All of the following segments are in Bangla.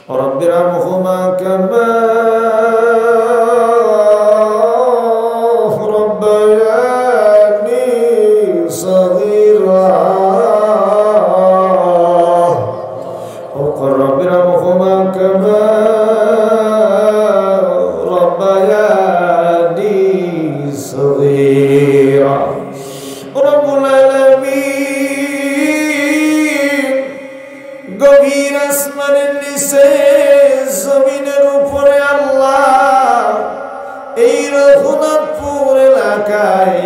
رب ارحمهما كما ربياني صغيرا وقل رب ارحمهما كما ربياني صغيرا رب العالمين গভীর আসমানের নিচে জমিনের উপরে আল্লাহ এই রঘুনাথপুর এলাকায়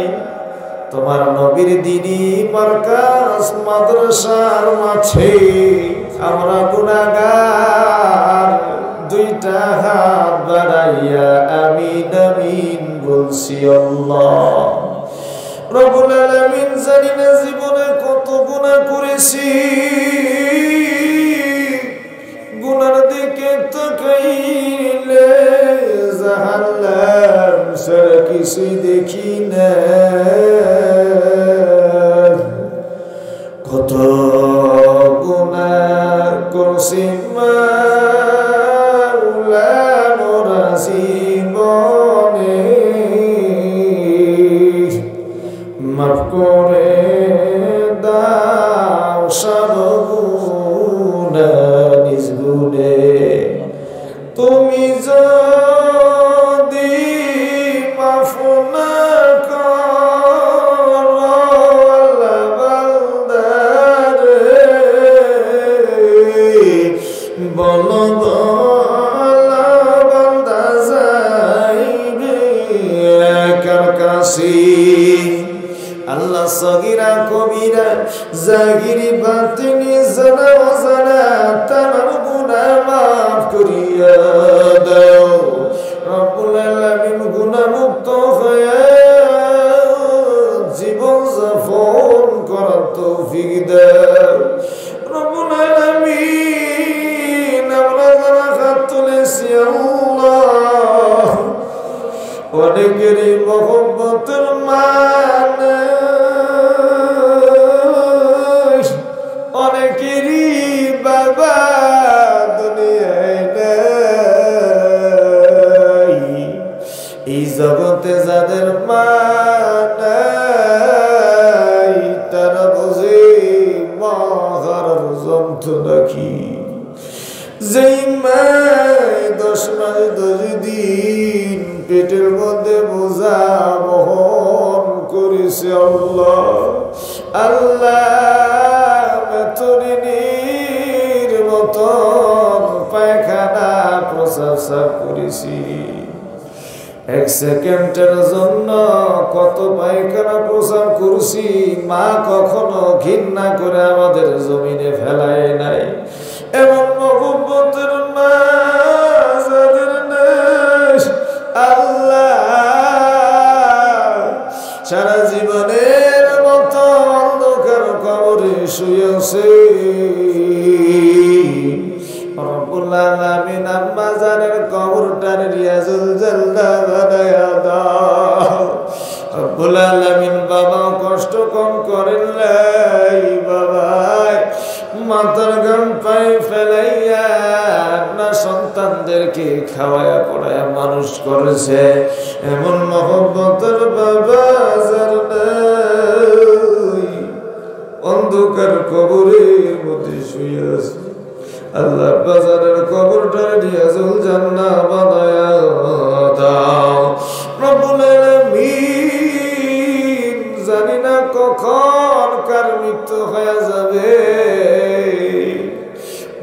তোমার নবীর দ্বীনি মার্কাজ মাদ্রাসার মাঠে আমরা গুনাহগার দুইটা হাত বাড়াইয়া আমিন আমিন বলছি আল্লাহ রব্বুল আলামিন জানি না জীবনে কত গুনাহ করেছি গুনার দিকে তাকাইলে জাহান্নাম ছাড়া কিছুই দেখি না কত গুনাহ করছি মাওলা মোরা জীবনে মাফ করে দাও সব গুনাহ নিজ গুণে তুমি যদি মাফ না করো আল্লাহ বান্দারে বলো আল্লাহ বান্দা যাইবে কার কাছে আল্লাহ সগীরা কবিরা জাগিরি বাতিনি জানা অজানা তামাম গুনাহ মাফ করিয়া দাও রব্বুল আলামিন গুনাহ মুক্ত হয়ে জীবন যাপন করার তৌফিক দাও রব্বুল আলামিন আমরা যারা হাত তুলেছি আল্লাহ অনেকেরই মহব্বতের মানে অনেকেরই বাবা দুনিয়ায় নাই এই জগতে যাদের মা নাই তারা বুঝে মা হারার যন্ত্রণা কি যেই মা 10 মাস 10 দিন পেটের মধ্যে বোঝা বহন করেছে আল্লাহ আল্লাহ মেতরিনীর মতন পায়খানা প্রসাব করেছি 1 সেকেন্ডের জন্য কত পায়খানা প্রসাব করছি মা কখনো ঘৃণা করে আমাদের জমিনে ফেলায় নাই এমন মহব্বতের মা যাদের নাই আল্লাহ সারা জীবনের মতো অন্ধকার কবরে শুয়ে আছে রব্বুল আলামিন আম্মা জানের কবরটার রিয়াজুল জান্নাহ বানায়া দাও রব্বুল আলামিন বাবা কষ্ট কম করেন নাই বাবা মাথার গাম পাই ফেলাইয়া না সন্তানদেরকে খাওয়ায়া পড়ায়া মানুষ করেছে এমন মহব্বতের বাবা যার নাই অন্ধকার কবরের মধ্যে শুয়ে আছে আল্লাহ বাজারের কবরটা রিয়াজুল জান্নাহ বানায়া দাও রব্বুল আলামিন জানি না কখন কার মৃত্যু হয়ে যাবে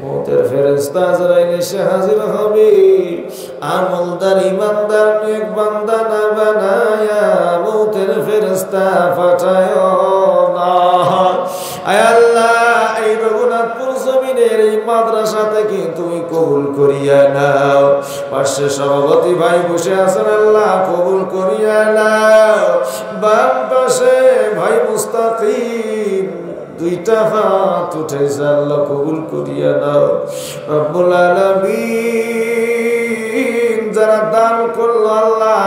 মওতের ফেরেশতা আজরাইল এসে হাজির হবে আমলদার ইমানদার নেক বান্দা না বানায়া মওতের ফেরেশতা পাঠায় না আয় আল্লাহ এই রঘুনাথপুর জমিনের এই মাদ্রাসা থেকে তুমি কবুল করিয়া নাও পাশে সভাপতি ভাই বসে আছেন আল্লাহ কবুল করিয়া নাও বাম পাশে ভাই মুস্তাকিম দুইটা হাত উঠেছে আল্লাহ কবুল করিয়া নাও রব্বুল আলামিন যারা দান করলো আল্লাহ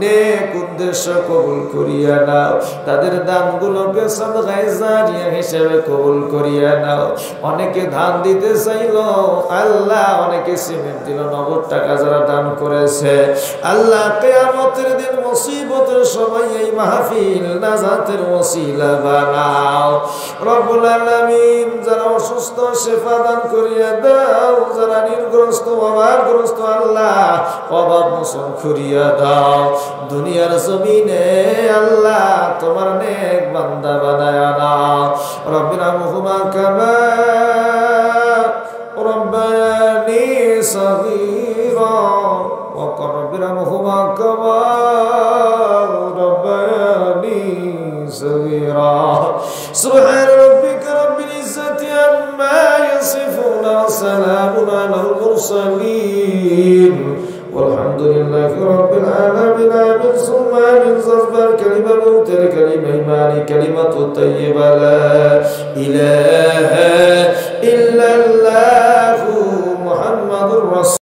নেক উদ্দেশ্য কবুল করিয়া নাও, তাদের দানগুলোকে সাদকায়ে জারিয়া হিসেবে কবুল করিয়া নাও। অনেকে ধান দিতে চাইল আল্লাহ, অনেকে সিমেন্ট দিল, নগদ টাকা যারা দান করেছে আল্লাহ কিয়ামতের দিন মুসিবতের সময় এই মাহফিল নাজাতের ওসিলা বানাও। রব্বুল আলামিন যারা অসুস্থ শিফা দান করিয়া দাও, যারা ঋণগ্রস্ত অভাবগ্রস্ত আল্লাহ অভাব মোচন করিয়া দাও। দুনিয়ার জমিনে আল্লাহ তোমার নেক বান্দা বানায়া নাও। রব্বিনা মুহুমা কামা রব্বায়ানি সগীরা ওয়া রব্বিনা মুহুমা কামা রব্বায়ানি সগীরা। সুবহান রাব্বিকা রাব্বিল ইজ্জাতি আম্মা ইয়াসিফুন ওয়া সালামুন আলাল মুরসালিন والحمد لله رب العالمين. آمين ثم آمين. صفر كلمة موتر كلمة إيمان كلمة طيبة لا إله إلا الله محمد رسول